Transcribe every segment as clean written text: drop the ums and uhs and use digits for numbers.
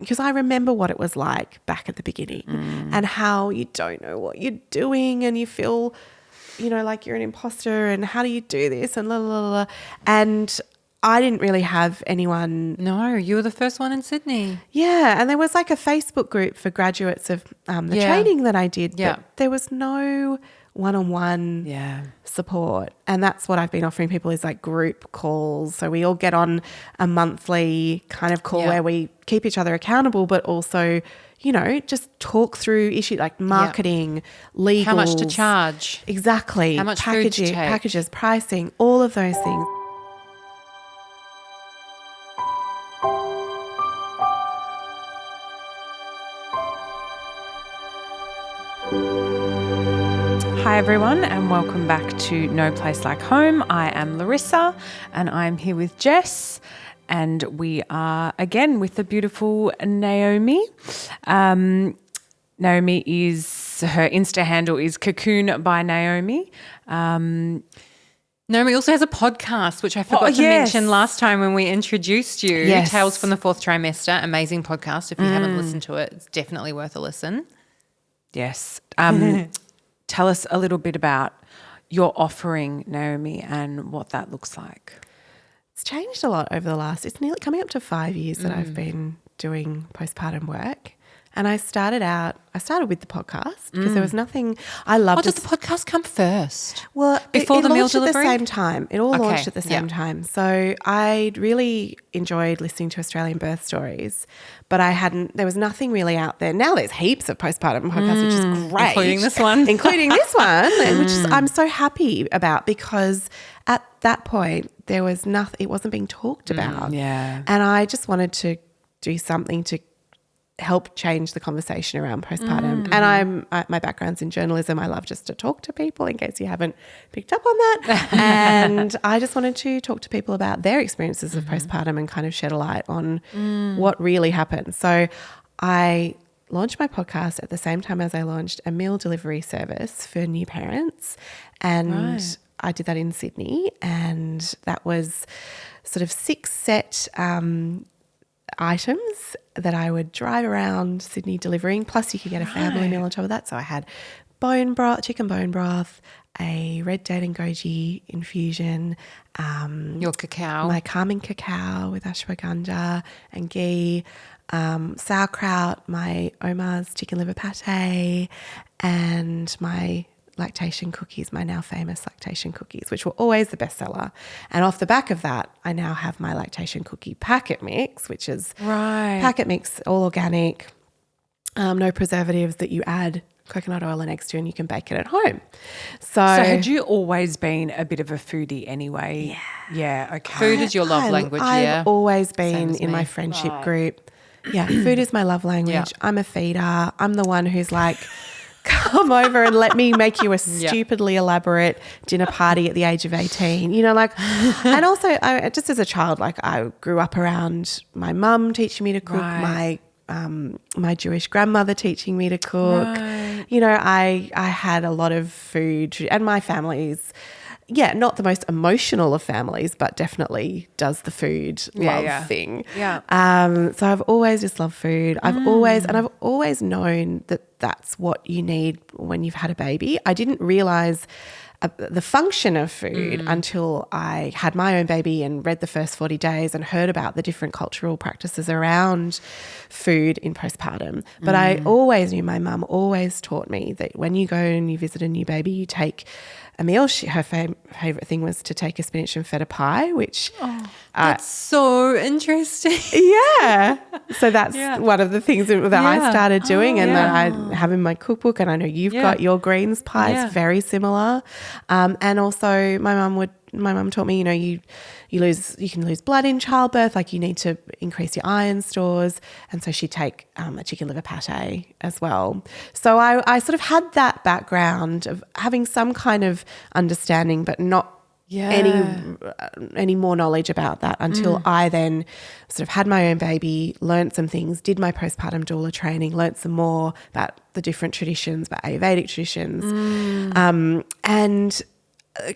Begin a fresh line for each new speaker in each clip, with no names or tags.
because I remember what it was like back at the beginning and how you don't know what you're doing and you feel, like you're an imposter and how do you do this and la la la. And I didn't really have anyone.
No, you were the first one in Sydney.
Yeah, and there was like a Facebook group for graduates of the training that I did, but there was no one-on-one support. And that's what I've been offering people is like group calls. So we all get on a monthly kind of call where we keep each other accountable, but also, just talk through issues like marketing, legals.
How much to charge.
Exactly.
How much food to take.
Packages, pricing, all of those things.
Hi everyone and welcome back to No Place Like Home. I am Larissa and I'm here with Jess and we are again with the beautiful Naomi. Naomi is, her Insta handle is COCOON by Naomi. Naomi also has a podcast, which I forgot to mention last time when we introduced you.
Yes.
Tales from the Fourth Trimester, amazing podcast. If you haven't listened to it, it's definitely worth a listen.
Yes.
Tell us a little bit about your offering, Naomi, and what that looks like.
It's changed a lot over the last, it's nearly coming up to 5 years that I've been doing postpartum work. And I started with the podcast because there was nothing I loved.
Did the podcast come first?
Well,
before
it
the meal
launched at
delivery?
the same time. It all launched at the same time. So I really enjoyed listening to Australian birth stories, but there was nothing really out there. Now there's heaps of postpartum podcasts, which is great.
Including this one.
Which I'm so happy about because at that point there was nothing, it wasn't being talked about.
Yeah.
And I just wanted to do something to help change the conversation around postpartum. And my background's in journalism. I love just to talk to people in case you haven't picked up on that. And I just wanted to talk to people about their experiences of postpartum and kind of shed a light on what really happened. So I launched my podcast at the same time as I launched a meal delivery service for new parents. And I did that in Sydney, and that was sort of 6 set items that I would drive around Sydney delivering, plus you could get a family meal on top of that. So I had chicken bone broth, a red date and goji infusion,
Your cacao.
my calming cacao with ashwagandha and ghee, sauerkraut, my Omar's chicken liver pate, and my lactation cookies, my now famous lactation cookies, which were always the bestseller. And off the back of that, I now have my lactation cookie packet mix, which is packet mix, all organic, no preservatives, that you add coconut oil and eggs to, and you can bake it at home. So
had you always been a bit of a foodie anyway? Yeah, okay. Food is your love language,
I've always been in my friendship group. Yeah, food is my love language. Yeah. I'm a feeder. I'm the one who's like, come over and let me make you a stupidly elaborate dinner party at the age of 18, and also just as a child, I grew up around my mum teaching me to cook, my Jewish grandmother teaching me to cook. I had a lot of food, and my family's, not the most emotional of families, but definitely does the food love thing. Yeah. So I've always just loved food. I've always known that that's what you need when you've had a baby. I didn't realize the function of food until I had my own baby and read the first 40 days and heard about the different cultural practices around food in postpartum. But I always knew, my mum always taught me that when you go and you visit a new baby, you take a meal. Her favourite thing was to take a spinach and feta pie, which
that's so interesting.
Yeah. So that's one of the things that I started doing and that I have in my cookbook, and I know you've got your greens pie. It's very similar. And also my mum taught me, you can lose blood in childbirth, like you need to increase your iron stores. And so she'd take a chicken liver pate as well. So I sort of had that background of having some kind of understanding, but not any more knowledge about that until I then sort of had my own baby, learnt some things, did my postpartum doula training, learnt some more about the different traditions, about Ayurvedic traditions. And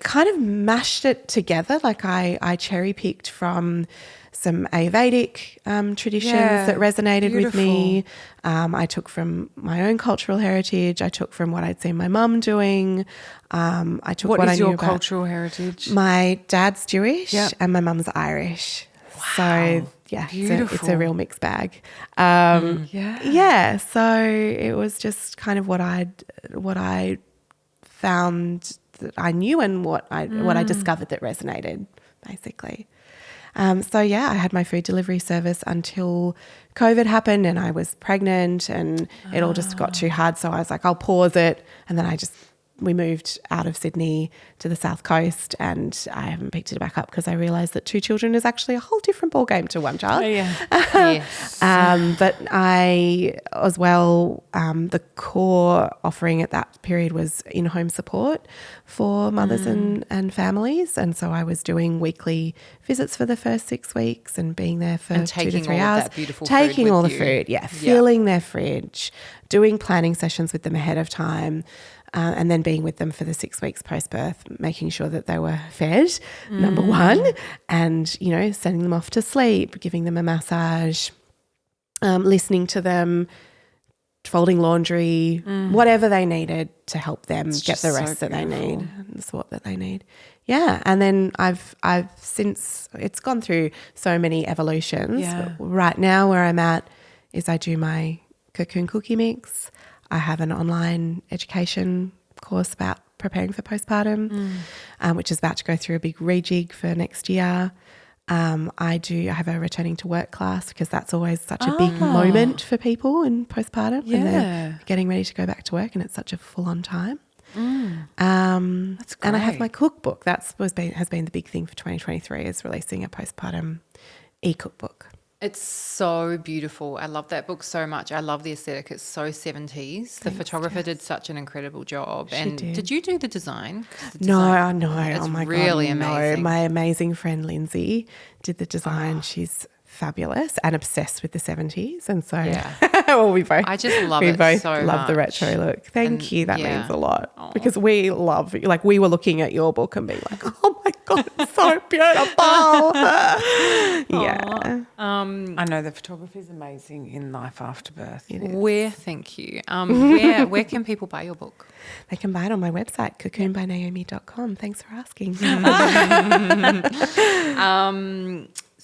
kind of mashed it together. Like I cherry picked from some Ayurvedic traditions that resonated with me. I took from my own cultural heritage. I took from what I'd seen my mum doing. I took what I knew about. What is your
cultural heritage?
My dad's Jewish and my mum's Irish. Wow. So yeah, it's a real mixed bag. So it was just kind of what I found that I knew and what I discovered that resonated, basically. I had my food delivery service until COVID happened and I was pregnant and it all just got too hard. So I was like, I'll pause it. And then we moved out of Sydney to the South Coast and I haven't picked it back up because I realised that 2 children is actually a whole different ballgame to 1 child.
Yes.
But I, as well, the core offering at that period was in-home support for mothers and families. And so I was doing weekly visits for the first 6 weeks and being there for 2 to 3 hours. Taking all the food, filling their fridge, doing planning sessions with them ahead of time. And then being with them for the 6 weeks post-birth, making sure that they were fed, number one, and, sending them off to sleep, giving them a massage, listening to them, folding laundry, whatever they needed to help them get the rest that they need and the support that they need. Yeah, and then I've since it's gone through so many evolutions. Yeah. Right now where I'm at is I do my COCOON cookie mix. I have an online education course about preparing for postpartum, which is about to go through a big rejig for next year. I have a returning to work class because that's always such a big moment for people in postpartum when they're getting ready to go back to work and it's such a full-on time. That's great. And I have my cookbook. Has been the big thing for 2023 is releasing a postpartum e-cookbook.
It's so beautiful. I love that book so much. I love the aesthetic. It's so 70s. The photographer did such an incredible job. Did you do the design?
No.
It's
oh my
really
God,
amazing.
No. My amazing friend Lindsay did the design. She's fabulous and obsessed with the 70s. And so we both love the retro look. Thank you. That means a lot because we love, we were looking at your book and being like, oh my God, it's so beautiful.
I know the photography is amazing in Life After Birth.
Thank you. Where can people buy your book?
They can buy it on my website, cocoonbynaomi.com. Thanks for asking.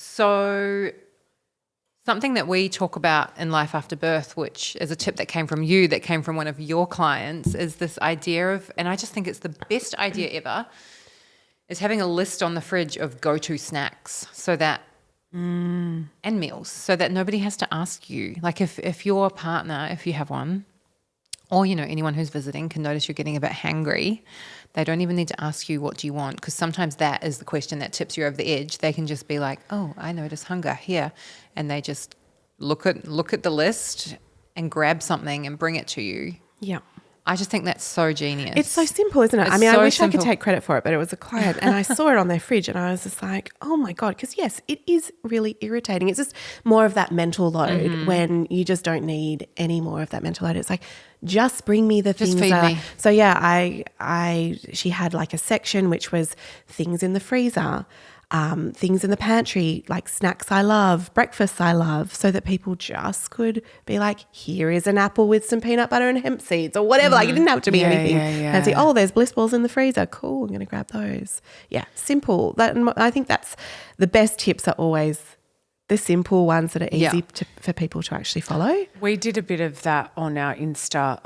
So something that we talk about in Life After Birth, which is a tip that came from you, that came from one of your clients, is this idea of, and I just think it's the best idea ever, is having a list on the fridge of go-to snacks so that and meals so that nobody has to ask you. Like if your partner, if you have one, or, anyone who's visiting can notice you're getting a bit hangry, they don't even need to ask you, what do you want? Because sometimes that is the question that tips you over the edge. They can just be like, oh, I notice hunger here. And they just look at the list and grab something and bring it to you.
Yeah.
I just think that's so genius.
It's so simple, isn't it? I wish I could take credit for it, but it was a client and I saw it on their fridge and I was just like, oh my God, because yes, it is really irritating. It's just more of that mental load when you just don't need any more of that mental load. It's like, just bring me the things.
Just feed me.
So she had like a section which was things in the freezer, things in the pantry, like snacks I love, breakfasts I love, so that people just could be like, here is an apple with some peanut butter and hemp seeds or whatever. Like it didn't have to be anything fancy. Oh, there's bliss balls in the freezer. Cool, I'm going to grab those. Yeah, simple. I think that's the best tips are always the simple ones that are easy for people to actually follow.
We did a bit of that on our Insta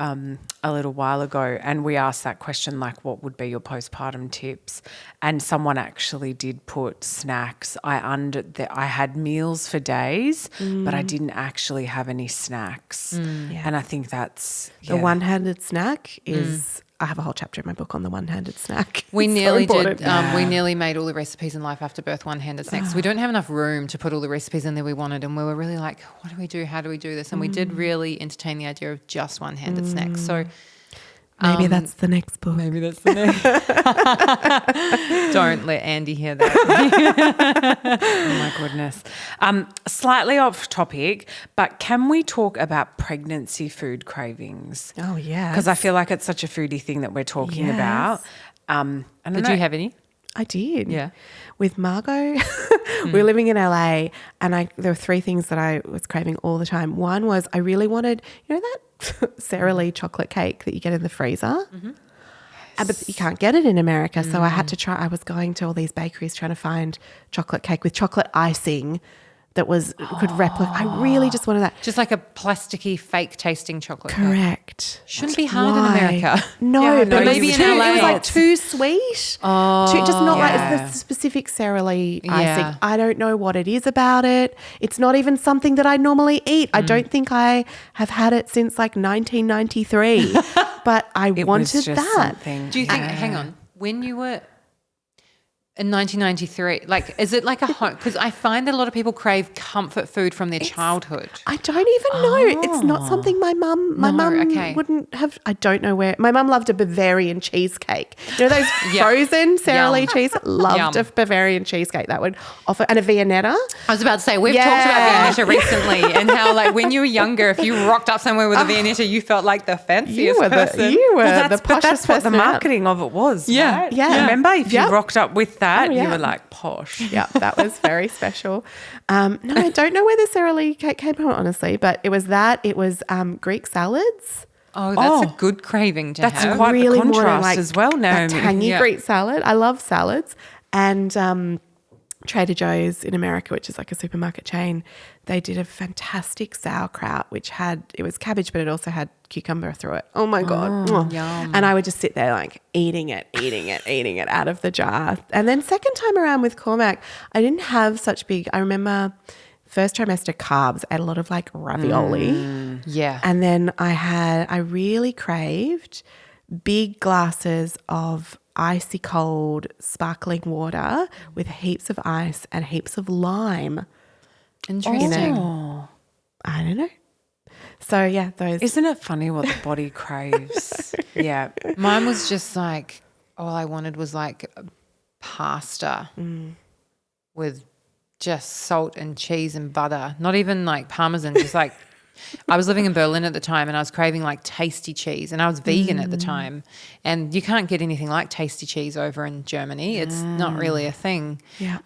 a little while ago and we asked that question, like what would be your postpartum tips? And someone actually did put snacks. I had meals for days, but I didn't actually have any snacks. And I think that's...
The one-handed snack is... I have a whole chapter in my book on the one-handed snack.
We nearly did. We nearly made all the recipes in Life After Birth one-handed snacks. We don't have enough room to put all the recipes in there we wanted, and we were really like, what do we do? How do we do this? And we did really entertain the idea of just one-handed snacks. So
maybe that's the next book.
Maybe that's the next. Don't let Andy hear that.
Oh my goodness. Slightly off topic, but can we talk about pregnancy food cravings?
Oh yeah.
Because I feel like it's such a foodie thing that we're talking about.
Did you have any?
I did.
Yeah.
With Margot, we were living in LA and there were 3 things that I was craving all the time. One was I really wanted, that Sara Lee chocolate cake that you get in the freezer? But you can't get it in America. So I had to try, I was going to all these bakeries trying to find chocolate cake with chocolate icing that could replicate. I really just wanted that.
Just like a plasticky, fake tasting chocolate cake.
Correct.
Shouldn't be hard in America.
No, but
maybe in LA.
It was like too sweet. Just not like it's the specific Sara Lee icing. I don't know what it is about it. It's not even something that I normally eat. I don't think I have had it since like 1993. But I wanted that.
Do you think, hang on, when you were in 1993, like, is it like a home? Because I find that a lot of people crave comfort food from their childhood.
I don't even know. It's not something my mum wouldn't have. I don't know where. My mum loved a Bavarian cheesecake. You know those frozen Sara Lee cheese? Loved a Bavarian cheesecake. That would offer, and a Viennetta.
I was about to say, we've talked about Viennetta recently and how, like, when you were younger, if you rocked up somewhere with a Viennetta, you felt like the fanciest person.
You were
the poshest person. That's what the marketing of it was, right?
Yeah.
Remember, if you rocked up with that, you were like posh.
Yeah, that was very special. No, I don't know where the Sara Lee cake came from, honestly, but it was that. It was Greek salads.
Oh, that's a good craving to have.
That's quite the contrast as well, Naomi.
That tangy Greek salad. I love salads. And Trader Joe's in America, which is like a supermarket chain, they did a fantastic sauerkraut, it was cabbage, but it also had cucumber through it. Oh my God.
Yum.
And I would just sit there like eating it out of the jar. And then second time around with Cormac, I didn't have such I remember first trimester carbs, I had a lot of like ravioli.
Yeah.
And then I really craved big glasses of icy cold sparkling water with heaps of ice and heaps of lime.
Interesting.
I don't know. So yeah, those.
Isn't it funny what the body craves? Yeah.
Mine was just like, all I wanted was like pasta with just salt and cheese and butter. Not even like Parmesan, just like I was living in Berlin at the time and I was craving like tasty cheese, and I was vegan at the time, and you can't get anything like tasty cheese over in Germany. It's not really a thing.
Yeah.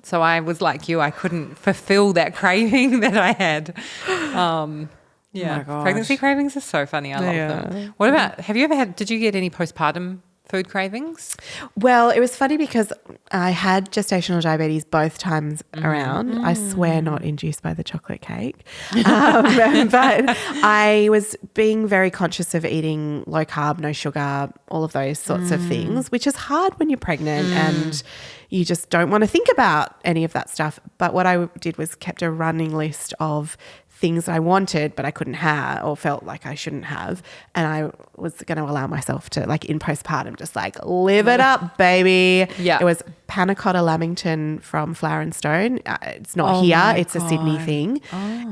So I was like you, I couldn't fulfill that craving that I had. Yeah.
Oh my
Pregnancy cravings are so funny. I love them. What about, did you get any postpartum food cravings?
Well, it was funny because I had gestational diabetes both times around. I swear not induced by the chocolate cake. But I was being very conscious of eating low carb, no sugar, all of those sorts of things, which is hard when you're pregnant and you just don't want to think about any of that stuff. But what I did was kept a running list of things that I wanted but I couldn't have or felt like I shouldn't have, and I was going to allow myself to, like, in postpartum, just like live it up, baby.
Yeah.
It was panna cotta lamington from Flower and Stone. It's not here. It's a Sydney thing.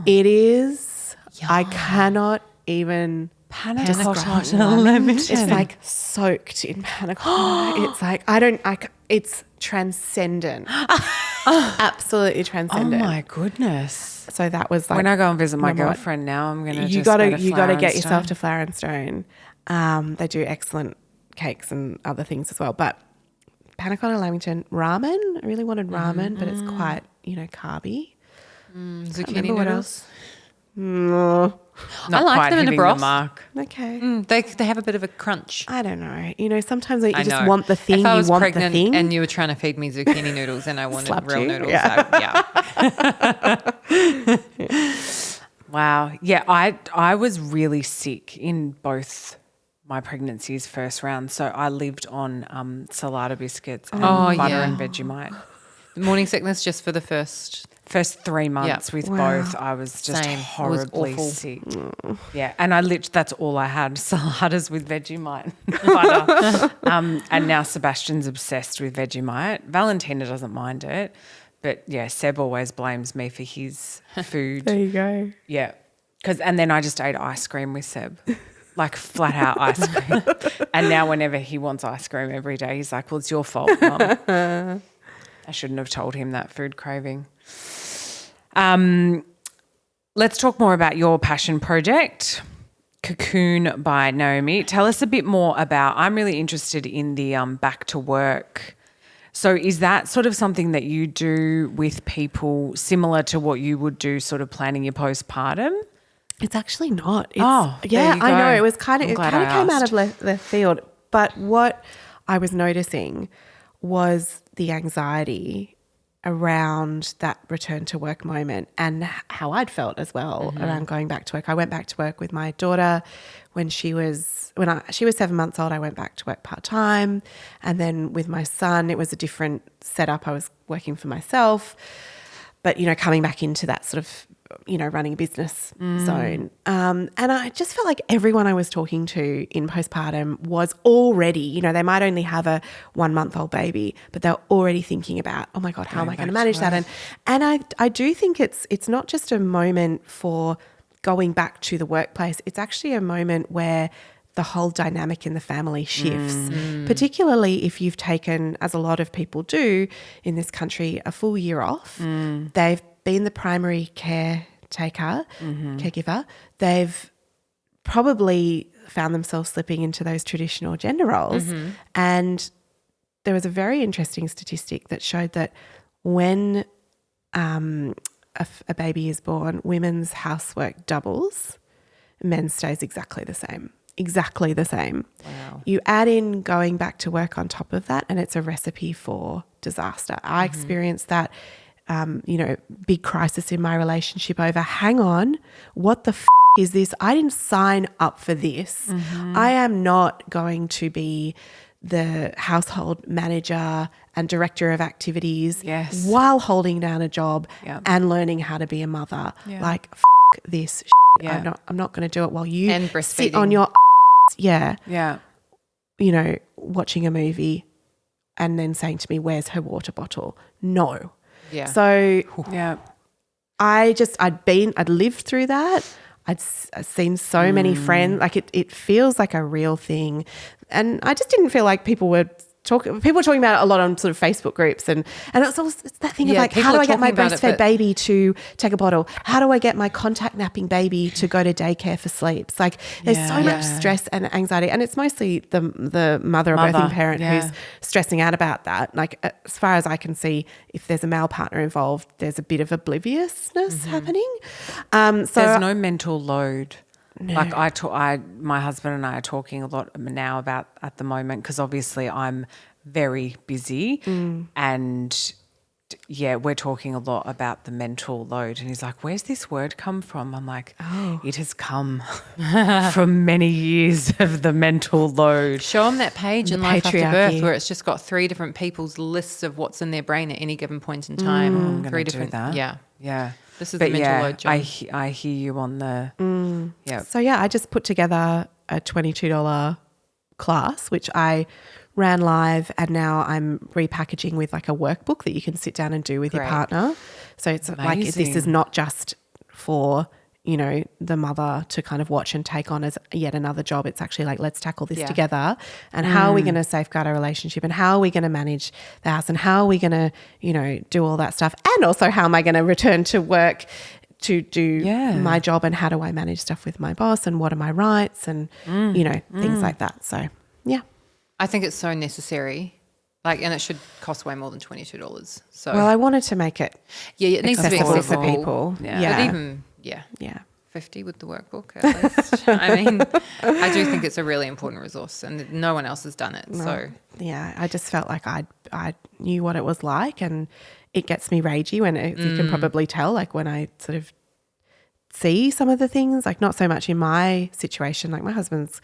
It is. Yum. I cannot even
panna cotta lamington.
It's like soaked in panna cotta. It's like it's transcendent. Absolutely transcendent.
Oh my goodness.
So that was like,
when I go and visit my girlfriend now, I'm going to
you got to get yourself to Flower and Stone. They do excellent cakes and other things as well. But panna cotta lamington, ramen. I really wanted ramen, but it's quite, carby.
Zucchini
what
noodles.
Not
I like
quite
them in a
hitting
broth.
the mark.
Okay.
They have a bit of a crunch.
I don't know. Sometimes you just want the thing.
If I was
you want
pregnant
the thing.
and you were trying to feed me zucchini noodles and I wanted real noodles,
Wow. Yeah, I was really sick in both my pregnancies first round. So I lived on salada biscuits and butter and Vegemite.
Morning sickness just for the first
3 months with both. I was just horribly sick. Yeah, and that's all I had, saladas with Vegemite butter. And now Sebastian's obsessed with Vegemite. Valentina doesn't mind it. But yeah, Seb always blames me for his food.
There you go.
Yeah. And then I just ate ice cream with Seb, like flat out ice cream. And now whenever he wants ice cream every day, he's like, well, it's your fault, Mum. I shouldn't have told him that food craving. Let's talk more about your passion project. COCOON by Naomi. Tell us a bit more about, I'm really interested in the back to work. So is that sort of something that you do with people similar to what you would do sort of planning your postpartum?
It's actually not.
There you go.
I know. It was came out of left field. But what I was noticing was the anxiety around that return to work moment and how I'd felt as well around going back to work. I went back to work with my daughter when she was 7 months old. I went back to work part-time, and then with my son it was a different setup. I was working for myself, but coming back into that sort of running a business zone. And I just felt like everyone I was talking to in postpartum was already, they might only have a 1 month old baby, but they're already thinking about, oh my God, how am I going to manage that? And I do think it's not just a moment for going back to the workplace. It's actually a moment where the whole dynamic in the family shifts, particularly if you've taken, as a lot of people do in this country, a full year off. They've been the primary caregiver. They've probably found themselves slipping into those traditional gender roles. And there was a very interesting statistic that showed that when a baby is born, women's housework doubles, men's stays exactly the same. Wow. You add in going back to work on top of that, and it's a recipe for disaster. I experienced that, big crisis in my relationship over, hang on, what the is this? I didn't sign up for this. I am not going to be the household manager and director of activities while holding down a job and learning how to be a mother. Like, this shit. I'm not going to do it while you sit on your watching a movie and then saying to me, where's her water bottle? No. Yeah. So I'd lived through that. I'd seen so many friends, like it feels like a real thing. And I just didn't feel like people were talking about it a lot on sort of Facebook groups, and it's that thing of like, how do I get my breastfed baby to take a bottle? How do I get my contact napping baby to go to daycare for sleeps? Like there's so much stress and anxiety, and it's mostly the mother or birthing parent who's stressing out about that. Like as far as I can see, if there's a male partner involved, there's a bit of obliviousness happening. So
there's no mental load. No. Like my husband and I are talking a lot now about at the moment, because obviously I'm very busy and we're talking a lot about the mental load, and he's like, where's this word come from? I'm like, it has come from many years of the mental load.
Show them that page in Life After Birth where it's just got 3 different people's lists of what's in their brain at any given point in time.
I'm 3 different
do that.
Yeah.
This is the mental load, John.
I hear you on the
So I just put together a $22 class, which I ran live, and now I'm repackaging with like a workbook that you can sit down and do with your partner. So it's like, this is not just for, the mother to kind of watch and take on as yet another job. It's actually like, let's tackle this together, and how are we going to safeguard our relationship, and how are we going to manage the house, and how are we going to, do all that stuff, and also how am I going to return to work to do my job, and how do I manage stuff with my boss, and what are my rights, and, things like that. So,
I think it's so necessary. And it should cost way more than $22. So,
well, I wanted to make it
it needs to be accessible
for people.
But even 50 with the workbook at least. I mean, I do think it's a really important resource, and no one else has done it. No. So
I just felt like I knew what it was like, and it gets me ragey when you can probably tell, like when I sort of see some of the things, like not so much in my situation. Like my husband's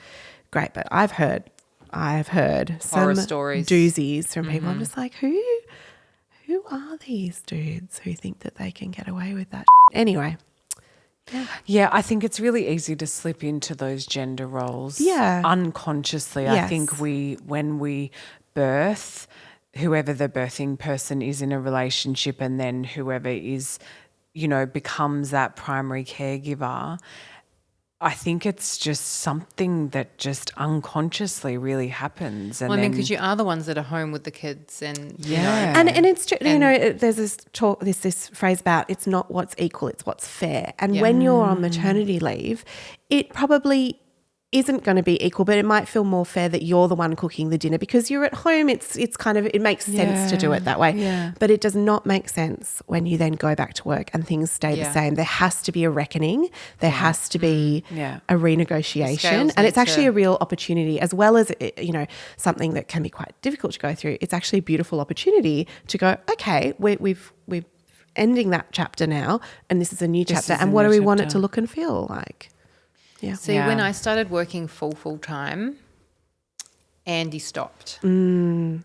great, but I've heard
horror
some
stories,
doozies from people. I'm just like, who are these dudes who think that they can get away with that? Anyway.
Yeah, I think it's really easy to slip into those gender roles unconsciously.
Yes.
I think when we birth, whoever the birthing person is in a relationship, and then whoever is, becomes that primary caregiver, I think it's just something that just unconsciously really happens. And
because you are the ones that are home with the kids, and
and it's true. There's this phrase about it's not what's equal, it's what's fair. And when you're on maternity leave, it probably isn't going to be equal, but it might feel more fair that you're the one cooking the dinner because you're at home. It's kind of, it makes sense to do it that way.
Yeah.
But it does not make sense when you then go back to work and things stay the same. There has to be a reckoning. There has to be a renegotiation. And it's actually a real opportunity, as well as, you know, something that can be quite difficult to go through. It's actually a beautiful opportunity to go, okay, we've ending that chapter now, and this is a new chapter. And what do we want it to look and feel like? Yeah.
See, when I started working full time, Andy stopped. The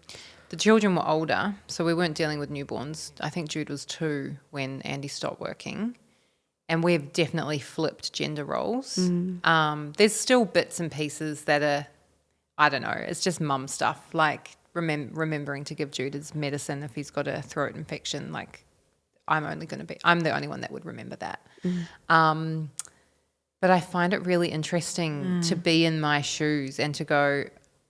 children were older, so we weren't dealing with newborns. I think Jude was 2 when Andy stopped working. And we've definitely flipped gender roles. There's still bits and pieces that are, I don't know, it's just mum stuff, like remembering to give Jude his medicine if he's got a throat infection. Like, I'm the only one that would remember that. But I find it really interesting to be in my shoes and to go,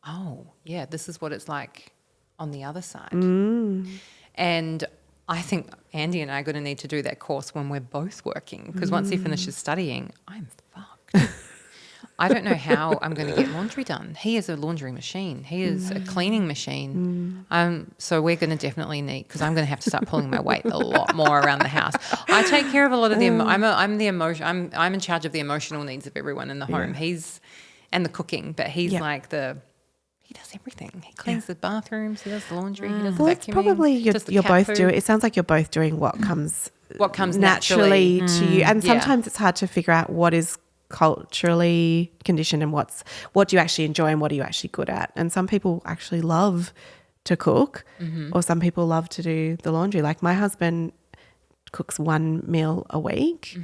oh, yeah, this is what it's like on the other side. And I think Andy and I are going to need to do that course when we're both working, because once he finishes studying, I'm fucked. I don't know how I'm going to get laundry done. He is a laundry machine. He is a cleaning machine. So we're going to definitely need, because I'm going to have to start pulling my weight a lot more around the house. I take care of a lot of them. I'm in charge of the emotional needs of everyone in the home. And the cooking, but he's like he does everything. He cleans the bathrooms. He does the laundry. He does the vacuuming.
It's probably you're both doing. It sounds like you're both doing what comes naturally to you, and sometimes it's hard to figure out what is culturally conditioned and what do you actually enjoy and what are you actually good at. And some people actually love to cook, or some people love to do the laundry. Like my husband cooks 1 meal a week,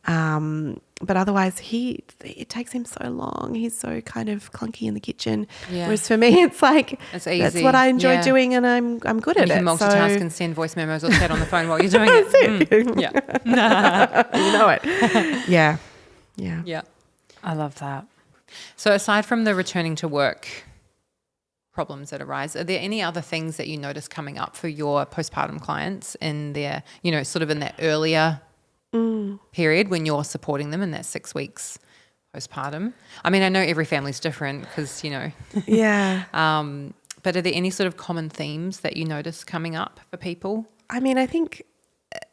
but otherwise it takes him so long. He's so kind of clunky in the kitchen. Whereas for me, it's like it's easy. That's what I enjoy doing, and I'm good at it.
You can multitask and send voice memos or chat on the phone while you're doing it.
You know it. Yeah.
I love that.
So aside from the returning to work problems that arise, are there any other things that you notice coming up for your postpartum clients in their, you know, sort of in that earlier period when you're supporting them in that 6 weeks postpartum? I mean, I know every family's different because, you know. But are there any sort of common themes that you notice coming up for people?
I mean, I think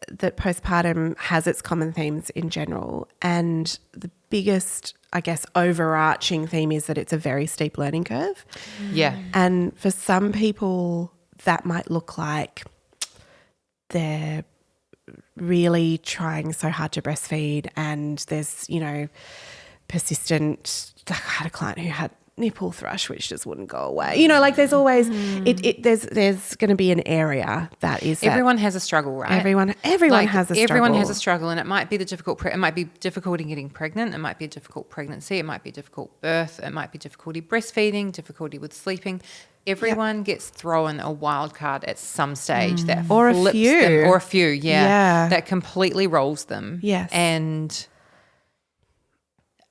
that postpartum has its common themes in general, and the biggest, I guess, overarching theme is that it's a very steep learning curve. And for some people that might look like they're really trying so hard to breastfeed, and there's, you know, persistent, like I had a client who had nipple thrush which just wouldn't go away. You know, like there's always there's going to be an area that is
everyone has a struggle, right?
Everyone has a struggle.
Everyone has a struggle, and it might be it might be difficult in getting pregnant, it might be a difficult pregnancy, it might be a difficult birth, it might be difficulty breastfeeding, difficulty with sleeping. Everyone gets thrown a wild card at some stage that flips them, or a few, that completely rolls them. And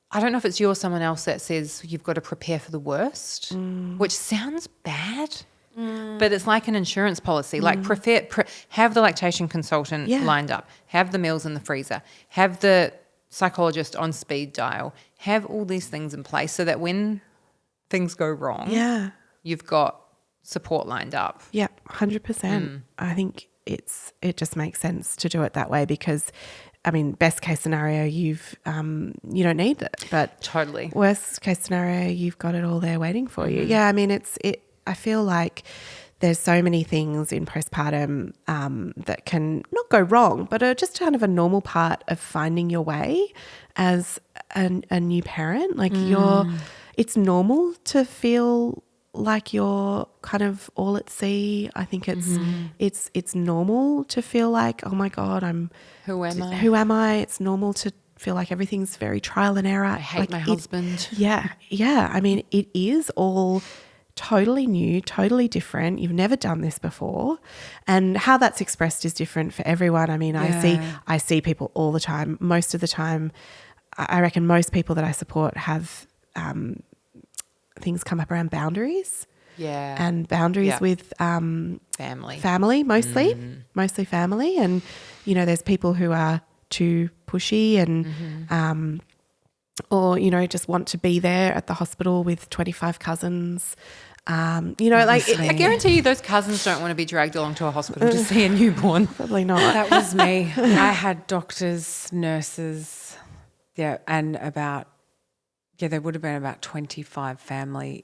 I don't know if it's you or someone else that says you've got to prepare for the worst, which sounds bad, but it's like an insurance policy. Like have the lactation consultant lined up, have the meals in the freezer, have the psychologist on speed dial, have all these things in place so that when things go wrong, you've got support lined up.
100%. I think it just makes sense to do it that way because, I mean, best case scenario, you don't need it, but
totally
worst case scenario, you've got it all there waiting for you. I mean, I feel like there's so many things in postpartum that can not go wrong, but are just kind of a normal part of finding your way as a new parent. Like it's normal to feel like you're kind of all at sea. I think it's normal to feel like, oh my God,
who am I?
It's normal to feel like everything's very trial and error.
I hate my husband.
I mean, it is all totally new, totally different. You've never done this before, and how that's expressed is different for everyone. I mean, I see people all the time. Most of the time, I reckon most people that I support have things come up around boundaries. And boundaries with family mostly family. And, you know, there's people who are too pushy and or, just want to be there at the hospital with 25 cousins. I
guarantee you those cousins don't want to be dragged along to a hospital to see a newborn.
Probably not.
That was me. I had doctors, nurses, and there would have been about 25 family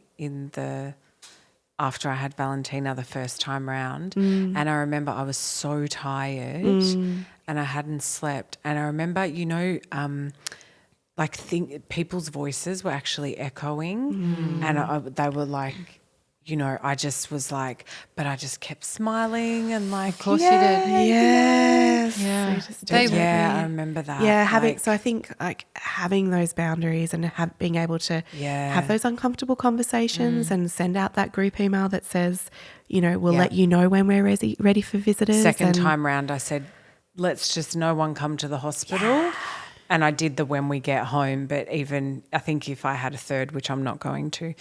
after I had Valentina the first time round. And I remember I was so tired and I hadn't slept. And I remember, people's voices were actually echoing and they were like, I just was like, but I just kept smiling and like,
of course you did.
Yes.
Yeah. I remember that.
Yeah. So I think like having those boundaries and being able to have those uncomfortable conversations and send out that group email that says, we'll let you know when we're ready for visitors.
Second time round, I said, let's just no one come to the hospital. Yeah. And I did the when we get home, but even I think if I had a third, which I'm not going to,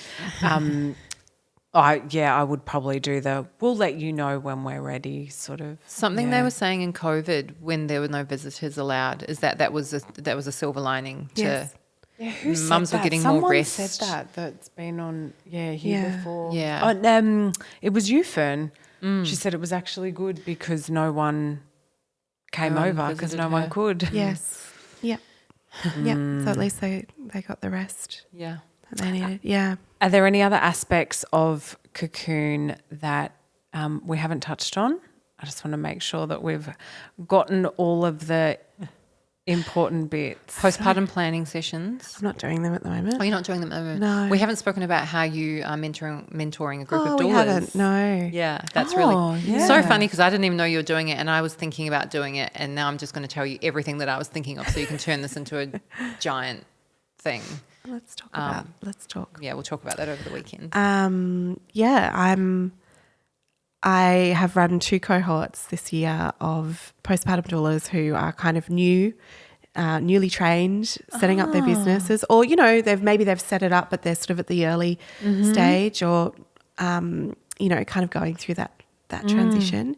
I would probably do we'll let you know when we're ready sort of.
Something they were saying in COVID when there were no visitors allowed is that was a silver lining to mums were getting more rest.
Someone said that's been on here before.
Yeah.
It was you, Fern. She said it was actually good because no one came over because no one could.
Yes. Yeah. Yeah. So at least they got the rest.
Yeah.
That they needed. Yeah.
Are there any other aspects of COCOON that we haven't touched on? I just want to make sure that we've gotten all of the important bits.
Postpartum planning sessions.
I'm not doing them at the moment.
Oh, you're not doing them at the moment?
No.
We haven't spoken about how you are mentoring a group of doulas.
We haven't, no.
Yeah, that's really so funny because I didn't even know you were doing it and I was thinking about doing it and now I'm just going to tell you everything that I was thinking of so you can turn this into a giant thing.
Let's talk.
Yeah, we'll talk about that over the weekend.
I have run 2 cohorts this year of postpartum doulas who are kind of newly trained, setting up their businesses, or they've set it up, but they're sort of at the early stage, or kind of going through that transition.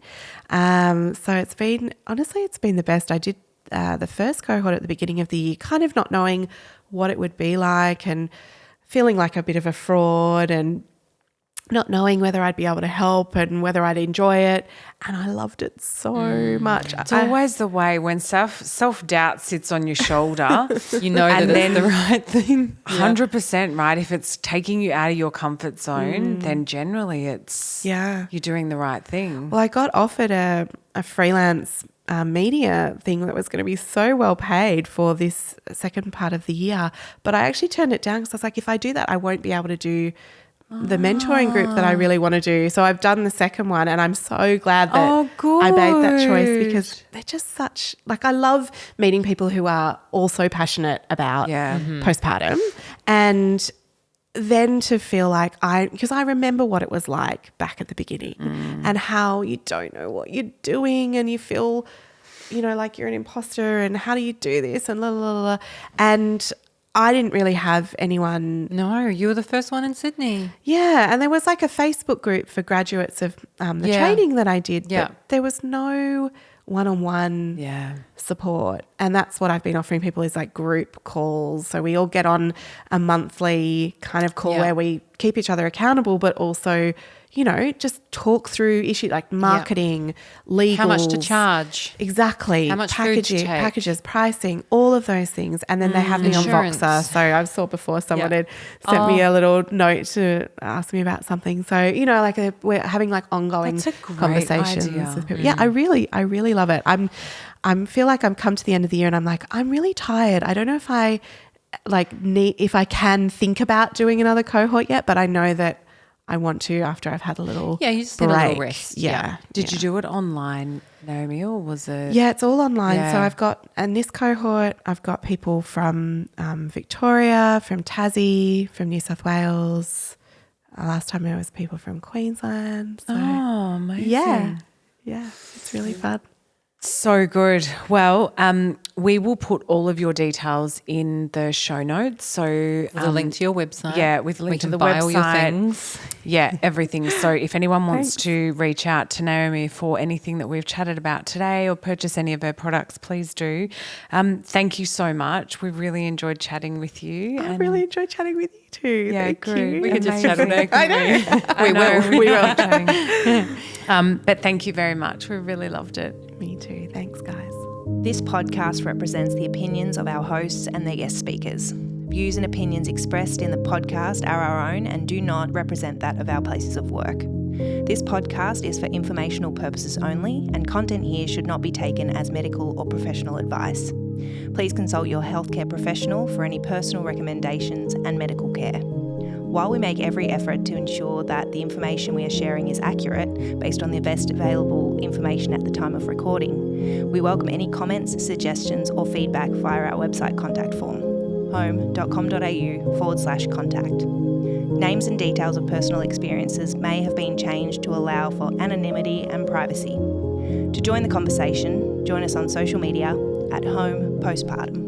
So it's been the best. I did the first cohort at the beginning of the year, kind of not knowing what it would be like and feeling like a bit of a fraud and not knowing whether I'd be able to help and whether I'd enjoy it. And I loved it so much.
It's always the way when self-doubt sits on your shoulder.
You know that it's the right thing.
100%, right? If it's taking you out of your comfort zone, then generally it's you're doing the right thing.
Well, I got offered a freelance media thing that was going to be so well paid for this second part of the year. But I actually turned it down because I was like, if I do that, I won't be able to do the mentoring group that I really want to do. So I've done the second one and I'm so glad that I made that choice because they're just such, I love meeting people who are also passionate about postpartum and then to feel like because I remember what it was like back at the beginning and how you don't know what you're doing and you feel, like you're an imposter and how do you do this and la la la la. And I didn't really have anyone.
No, you were the first one in Sydney.
Yeah, and there was a Facebook group for graduates of the training that I did, but there was no one-on-one support. And that's what I've been offering people is group calls. So we all get on a monthly kind of call where we keep each other accountable, but also, just talk through issues like marketing, legals.
How much to charge.
Exactly.
How much
packages, pricing, all of those things. And then they have me
insurance.
on Voxer. So I saw before someone had sent me a little note to ask me about something. So, we're having ongoing conversations with people. Yeah, I really love it. I feel like I'm come to the end of the year and I'm I'm really tired. I don't know if I if I can think about doing another cohort yet, but I know that I want to after I've had a little
you just
break.
Need a little rest.
Yeah.
Did you do it online, Naomi, or was it?
Yeah, it's all online. So I've got, and this cohort, I've got people from Victoria, from Tassie, from New South Wales. Last time there was people from Queensland. So
amazing.
Yeah, it's really fun.
So good. Well, we will put all of your details in the show notes. So
with a link to your website.
Yeah, with a link to the
buy
website.
All your things.
Yeah, everything. So if anyone wants to reach out to Naomi for anything that we've chatted about today or purchase any of her products, please do. Thank you so much. We really enjoyed chatting with you.
I really enjoyed chatting with you too.
Yeah,
Thank
good.
you.
We could just chat all day.
I know.
We will.
But thank you very much. We really loved it.
Me too. Thanks, guys.
This podcast represents the opinions of our hosts and their guest speakers. Views and opinions expressed in the podcast are our own and do not represent that of our places of work. This podcast is for informational purposes only, and content here should not be taken as medical or professional advice. Please consult your healthcare professional for any personal recommendations and medical care. While we make every effort to ensure that the information we are sharing is accurate based on the best available information at the time of recording, we welcome any comments, suggestions or feedback via our website contact form, home.com.au/contact. Names and details of personal experiences may have been changed to allow for anonymity and privacy. To join the conversation, join us on social media at Home Postpartum.